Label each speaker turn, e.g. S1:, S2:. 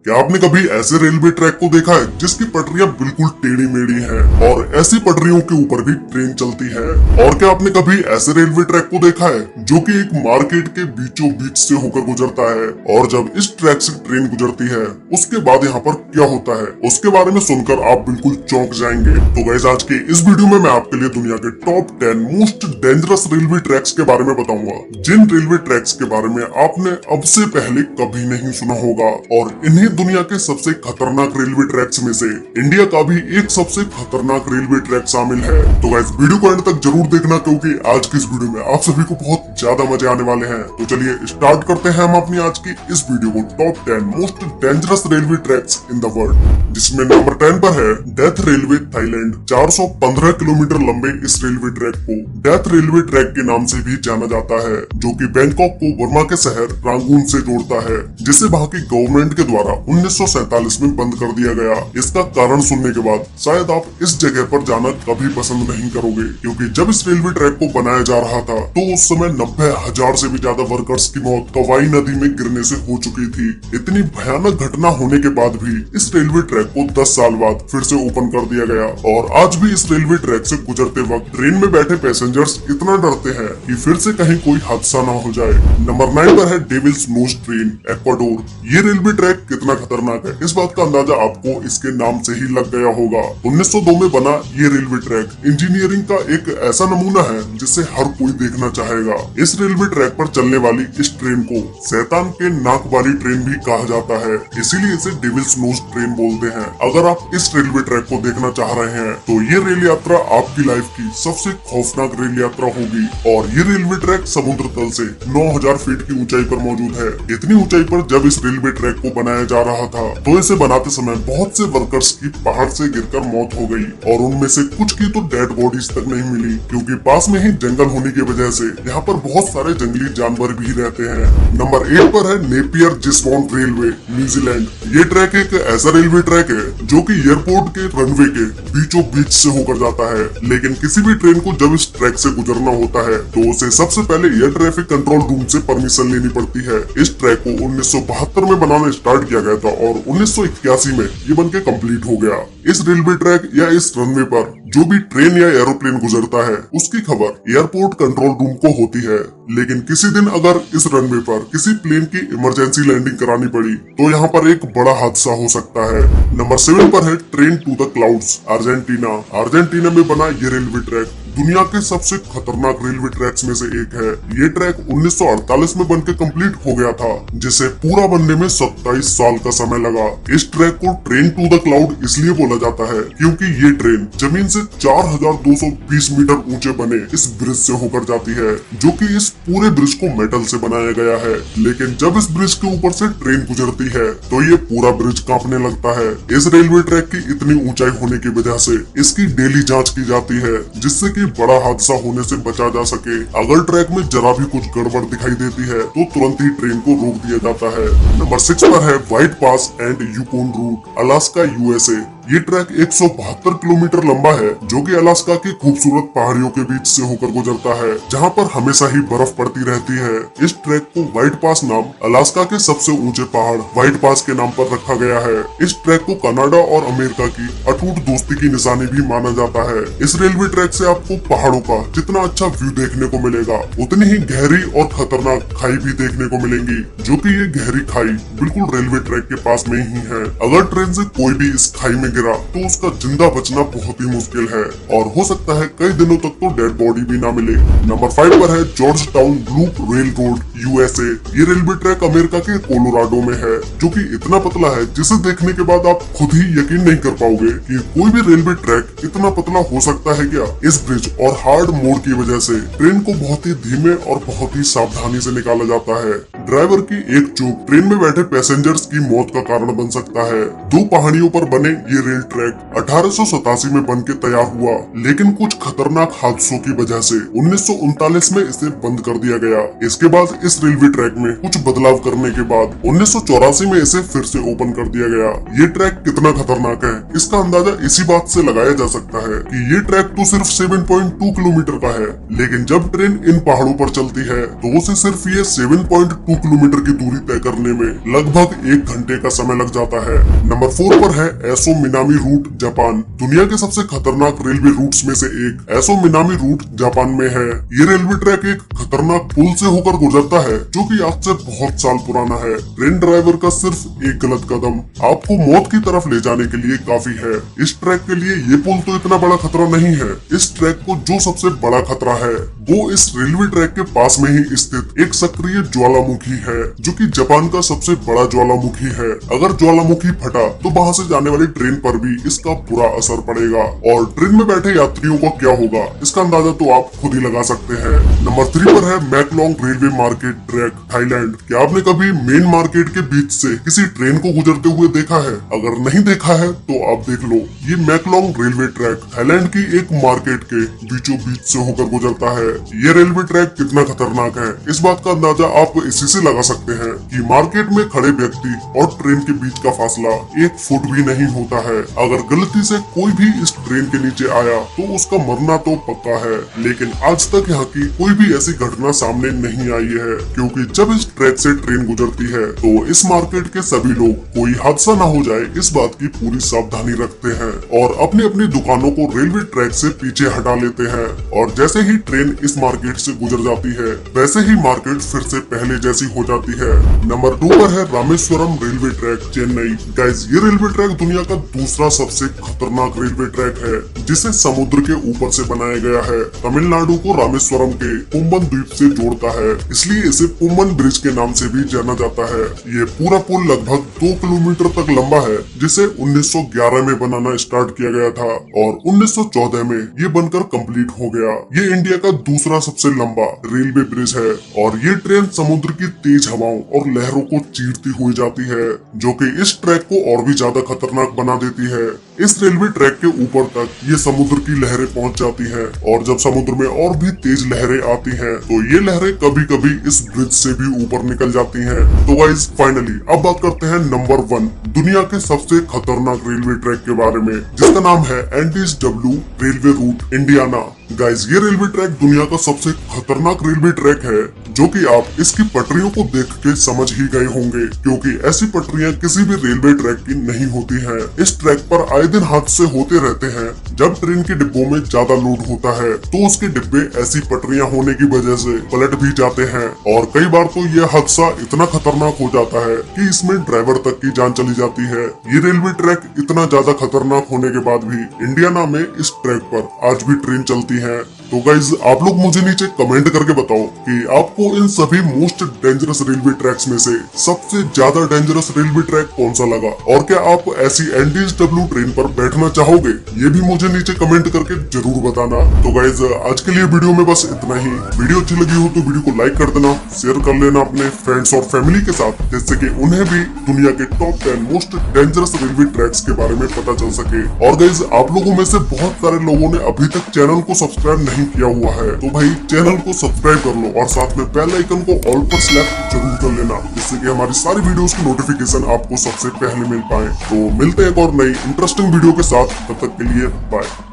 S1: क्या आपने कभी ऐसे रेलवे ट्रैक को देखा है जिसकी पटरियां बिल्कुल टेढ़ी मेढ़ी हैं और ऐसी पटरियों के ऊपर भी ट्रेन चलती है? और क्या आपने कभी ऐसे रेलवे ट्रैक को देखा है जो कि एक मार्केट के बीचों बीच से होकर गुजरता है? और जब इस ट्रैक से ट्रेन गुजरती है उसके बाद यहाँ पर क्या होता है, उसके बारे में सुनकर आप बिल्कुल चौंक जाएंगे। तो गाइस, आज के इस वीडियो में मैं आपके लिए दुनिया के top 10 most dangerous railway tracks के बारे में बताऊंगा, जिन रेलवे ट्रैक्स के बारे में आपने अब से पहले कभी नहीं सुना होगा। और इन्हीं दुनिया के सबसे खतरनाक रेलवे ट्रैक्स में से इंडिया का भी एक सबसे खतरनाक रेलवे ट्रैक शामिल है। तो गाइस, वीडियो को एंड तक जरूर देखना, क्योंकि आज की इस वीडियो में आप सभी को बहुत ज्यादा मजे आने वाले हैं। तो चलिए स्टार्ट करते हैं हम अपनी आज की इस वीडियो को top 10 most dangerous railway tracks in the world, जिसमें नंबर 10 पर है डेथ रेलवे थाईलैंड। 415 किलोमीटर लंबे इस रेलवे ट्रैक को डेथ रेलवे ट्रैक के नाम से भी जाना जाता है, जो कि बैंकॉक को बर्मा के शहर रंगून से जोड़ता है, जिसे वहाँ की गवर्नमेंट के द्वारा 1947 में बंद कर दिया गया। इसका कारण सुनने के बाद शायद आप इस जगह पर जाना कभी पसंद नहीं करोगे, क्योंकि जब इस रेलवे ट्रैक को बनाया जा रहा था तो उस समय 90,000 से भी ज्यादा वर्कर्स की मौत कवाई नदी में गिरने से हो चुकी थी। इतनी भयानक घटना होने के बाद भी इस रेलवे ट्रैक को 10 साल बाद फिर से ओपन कर दिया गया, और आज भी इस रेलवे ट्रैक से गुजरते वक्त ट्रेन में बैठे पैसेंजर्स इतना डरते हैं कि फिर से कहीं कोई हादसा न हो जाए। नंबर 9 पर है डेविल्स नोज ट्रेन, एक्वाडोर। ये रेलवे ट्रैक कितना खतरनाक है, इस बात का अंदाजा आपको इसके नाम से ही लग गया होगा। 1902 में बना ये रेलवे ट्रैक इंजीनियरिंग का एक ऐसा नमूना है जिसे हर कोई देखना चाहेगा। इस रेलवे ट्रैक पर चलने वाली इस ट्रेन को शैतान के नाक वाली ट्रेन भी कहा जाता है, इसीलिए इसे डेविल्स नोज ट्रेन बोलते हैं। अगर आप इस रेलवे ट्रैक को देखना चाह रहे हैं तो ये रेल यात्रा आपकी लाइफ की सबसे खौफनाक रेल यात्रा होगी। और ये रेलवे ट्रैक समुद्र तल से 9,000 फीट की ऊंचाई पर मौजूद है। इतनी ऊंचाई पर जब इस रेलवे ट्रैक को बनाया जा रहा था तो इसे बनाते समय बहुत से वर्कर्स की पहाड़ से गिरकर मौत हो गई, और उनमें से कुछ की तो डेड बॉडीज तक नहीं मिली, क्योंकि पास में ही जंगल होने की वजह से यहाँ पर बहुत सारे जंगली जानवर भी रहते हैं। नंबर 8 पर है नेपियर जिस्बॉर्न रेलवे, न्यूजीलैंड। ये ट्रैक एक ऐसा रेलवे ट्रैक है जो कि एयरपोर्ट के रनवे के बीचों बीच से होकर जाता है, लेकिन किसी भी ट्रेन को जब इस ट्रैक से गुजरना होता है तो उसे सबसे पहले एयर ट्रैफिक कंट्रोल रूम से परमिशन लेनी पड़ती है। इस ट्रैक को 1972 में बनाना स्टार्ट किया गया था और 1981 में ये बनके कंप्लीट हो गया। इस रेलवे ट्रैक या इस रनवे पर जो भी ट्रेन या एरोप्लेन गुजरता है उसकी खबर एयरपोर्ट कंट्रोल रूम को होती है, लेकिन किसी दिन अगर इस रनवे पर किसी प्लेन की इमरजेंसी लैंडिंग करानी पड़ी तो यहाँ पर एक बड़ा हादसा हो सकता है। नंबर 7 पर है train to the clouds, Argentina. Argentina में बना ये रेलवे ट्रैक दुनिया के सबसे खतरनाक रेलवे ट्रैक्स में से एक है। ये ट्रैक 1948 में बनके कंप्लीट हो गया था, जिसे पूरा बनने में 27 साल का समय लगा। इस ट्रैक को ट्रेन टू द क्लाउड इसलिए बोला जाता है क्योंकि ये ट्रेन जमीन से 4,220 मीटर ऊंचे बने इस ब्रिज से होकर जाती है, जो कि इस पूरे ब्रिज को मेटल से बनाया गया है। लेकिन जब इस ब्रिज के ऊपर से ट्रेन गुजरती है तो ये पूरा ब्रिज कांपने लगता है। इस रेलवे ट्रैक की इतनी ऊंचाई होने की वजह से इसकी डेली जाँच की जाती है, जिससे बड़ा हादसा होने से बचा जा सके। अगर ट्रैक में जरा भी कुछ गड़बड़ दिखाई देती है तो तुरंत ही ट्रेन को रोक दिया जाता है। नंबर 6 पर है white pass and Yukon route, Alaska, USA. ये ट्रैक 172 किलोमीटर लंबा है, जो कि अलास्का की खूबसूरत पहाड़ियों के बीच से होकर गुजरता है, जहां पर हमेशा ही बर्फ पड़ती रहती है। इस ट्रैक को व्हाइट पास नाम अलास्का के सबसे ऊंचे पहाड़ व्हाइट पास के नाम पर रखा गया है। इस ट्रैक को कनाडा और अमेरिका की अटूट दोस्ती की निशानी भी माना जाता है। इस रेलवे ट्रैक से आपको पहाड़ों का जितना अच्छा व्यू देखने को मिलेगा, उतनी ही गहरी और खतरनाक खाई भी देखने को मिलेंगी, जो कि ये गहरी खाई बिल्कुल रेलवे ट्रैक के पास में ही है। अगर ट्रेन से कोई भी इस खाई में गिरा तो उसका जिंदा बचना बहुत ही मुश्किल है, और हो सकता है कई दिनों तक तो डेड बॉडी भी ना मिले। नंबर 5 पर है George town loop rail road, USA. ये रेलवे ट्रैक अमेरिका के कोलोराडो में है, जो कि इतना पतला है जिसे देखने के बाद आप खुद ही यकीन नहीं कर पाओगे कि कोई भी रेलवे ट्रैक इतना पतला हो सकता है क्या। इस ब्रिज और हार्ड मोड़ की वजह से ट्रेन को बहुत ही धीमे और बहुत ही सावधानी से निकाला जाता है। ड्राइवर की एक चूक ट्रेन में बैठे पैसेंजर्स की मौत का कारण बन सकता है। 2 पहाड़ियों पर बने ये रेल ट्रैक 1887 में बनके तैयार हुआ, लेकिन कुछ खतरनाक हादसों की वजह से 1939 में इसे बंद कर दिया गया। इसके बाद इस रेलवे ट्रैक में कुछ बदलाव करने के बाद 1984 में इसे फिर से ओपन कर दिया गया। ये ट्रैक कितना खतरनाक है इसका अंदाजा इसी बात से लगाया जा सकता है कि ये ट्रैक तो सिर्फ 7.2 किलोमीटर का है, लेकिन जब ट्रेन इन पहाड़ों पर चलती है तो उसे सिर्फ ये 7.2 2 किलोमीटर की दूरी तय करने में लगभग 1 घंटे का समय लग जाता है। नंबर 4 पर है एसो मिनामी रूट जापान। दुनिया के सबसे खतरनाक रेलवे रूट्स में से एक एसो मिनामी रूट जापान में है। ये रेलवे ट्रैक एक खतरनाक पुल से होकर गुजरता है जो कि आज से बहुत साल पुराना है। ट्रेन ड्राइवर का सिर्फ एक गलत कदम आपको मौत की तरफ ले जाने के लिए काफी है। इस ट्रैक के लिए ये पुल तो इतना बड़ा खतरा नहीं है। इस ट्रैक को जो सबसे बड़ा खतरा है वो इस रेलवे ट्रैक के पास में ही स्थित एक सक्रिय ज्वालामुखी है जो कि जापान का सबसे बड़ा ज्वालामुखी है। अगर ज्वालामुखी फटा तो वहां से जाने वाली ट्रेन पर भी इसका बुरा असर पड़ेगा और ट्रेन में बैठे यात्रियों का क्या होगा इसका अंदाजा तो आप खुद ही लगा सकते हैं। नंबर 3 पर है मैकलोंग रेलवे मार्केट ट्रैक थाईलैंड। क्या आपने कभी मेन मार्केट के बीच से किसी ट्रेन को गुजरते हुए देखा है? अगर नहीं देखा है तो आप देख लो। ये मैकलोंग रेलवे ट्रैक थाईलैंड की एक मार्केट के बीचों बीच से होकर गुजरता है। ये रेलवे ट्रैक कितना खतरनाक है इस बात का अंदाजा आप इसी से लगा सकते हैं कि मार्केट में खड़े व्यक्ति और ट्रेन के बीच का फासला 1 फुट भी नहीं होता है। अगर गलती से कोई भी इस ट्रेन के नीचे आया तो उसका मरना तो पक्का है। लेकिन आज तक यहाँ की कोई भी ऐसी घटना सामने नहीं आई है क्योंकि जब इस ट्रैक से ट्रेन गुजरती है तो इस मार्केट के सभी लोग कोई हादसा न हो जाए इस बात की पूरी सावधानी रखते हैं और अपनी अपनी दुकानों को रेलवे ट्रैक से पीछे हटा लेते हैं। और जैसे ही ट्रेन इस मार्केट से गुजर जाती है वैसे ही मार्केट फिर से पहले जैसी हो जाती है। नंबर 2 पर है Rameswaram railway track Chennai. Guys ये रेलवे ट्रैक दुनिया का दूसरा सबसे खतरनाक रेलवे ट्रैक है जिसे समुद्र के ऊपर से बनाया गया है। तमिलनाडु को रामेश्वरम के पुम्बन द्वीप से जोड़ता है इसलिए इसे पुम्बन ब्रिज के नाम से भी जाना जाता है। ये पूरा पुल लगभग 2 किलोमीटर तक लंबा है जिसे 1911 में बनाना स्टार्ट किया गया था और 1914 में ये बनकर कंप्लीट हो गया। ये इंडिया का दूसरा सबसे लंबा रेलवे ब्रिज है और ये ट्रेन समुद्र की तेज हवाओं और लहरों को चीरती हुई जाती है जो कि इस ट्रैक को और भी ज्यादा खतरनाक बना देती है। इस रेलवे ट्रैक के ऊपर तक ये समुद्र की लहरें पहुंच जाती हैं और जब समुद्र में और भी तेज लहरें आती हैं तो ये लहरें कभी कभी इस ब्रिज से भी ऊपर निकल जाती हैं। तो गाइस फाइनली अब बात करते हैं नंबर 1 दुनिया के सबसे खतरनाक रेलवे ट्रैक के बारे में जिसका नाम है Andes W railway route Indiana. Guys ये रेलवे ट्रैक दुनिया का सबसे खतरनाक रेलवे ट्रैक है जो कि आप इसकी पटरियों को देख के समझ ही गए होंगे क्योंकि ऐसी पटरियां किसी भी रेलवे ट्रैक की नहीं होती हैं। इस ट्रैक पर आए दिन हादसे होते रहते हैं। जब ट्रेन के डिब्बों में ज्यादा लोड होता है तो उसके डिब्बे ऐसी पटरियां होने की वजह से पलट भी जाते हैं और कई बार तो यह हादसा इतना खतरनाक हो जाता है कि इसमें ड्राइवर तक की जान चली जाती है। ये रेलवे ट्रैक इतना ज्यादा खतरनाक होने के बाद भी इंडियाना में इस ट्रैक पर आज भी ट्रेन चलती है। तो गाइज आप लोग मुझे नीचे कमेंट करके बताओ कि आपको इन सभी मोस्ट डेंजरस रेलवे ट्रैक्स में से सबसे ज्यादा डेंजरस रेलवे ट्रैक कौन सा लगा और क्या आप ऐसी एनडीएस डब्ल्यू ट्रेन पर बैठना चाहोगे? ये भी मुझे नीचे कमेंट करके जरूर बताना। तो गाइज आज के लिए वीडियो में बस इतना ही। वीडियो अच्छी लगी हो तो वीडियो को लाइक कर देना, शेयर कर लेना अपने फ्रेंड्स और फैमिली के साथ जिससे कि उन्हें भी दुनिया के top 10 most dangerous railway tracks के बारे में पता चल सके। और गाइज आप लोगों में से बहुत सारे लोगों ने अभी तक चैनल को सब्सक्राइब नहीं किया हुआ है तो भाई चैनल को सब्सक्राइब कर लो और साथ में बेल आइकन को ऑल पर सेलेक्ट जरूर कर लेना जिससे कि हमारी सारी वीडियोस की नोटिफिकेशन आपको सबसे पहले मिल पाए। तो मिलते हैं एक और नई इंटरेस्टिंग वीडियो के साथ, तब तक के लिए बाय।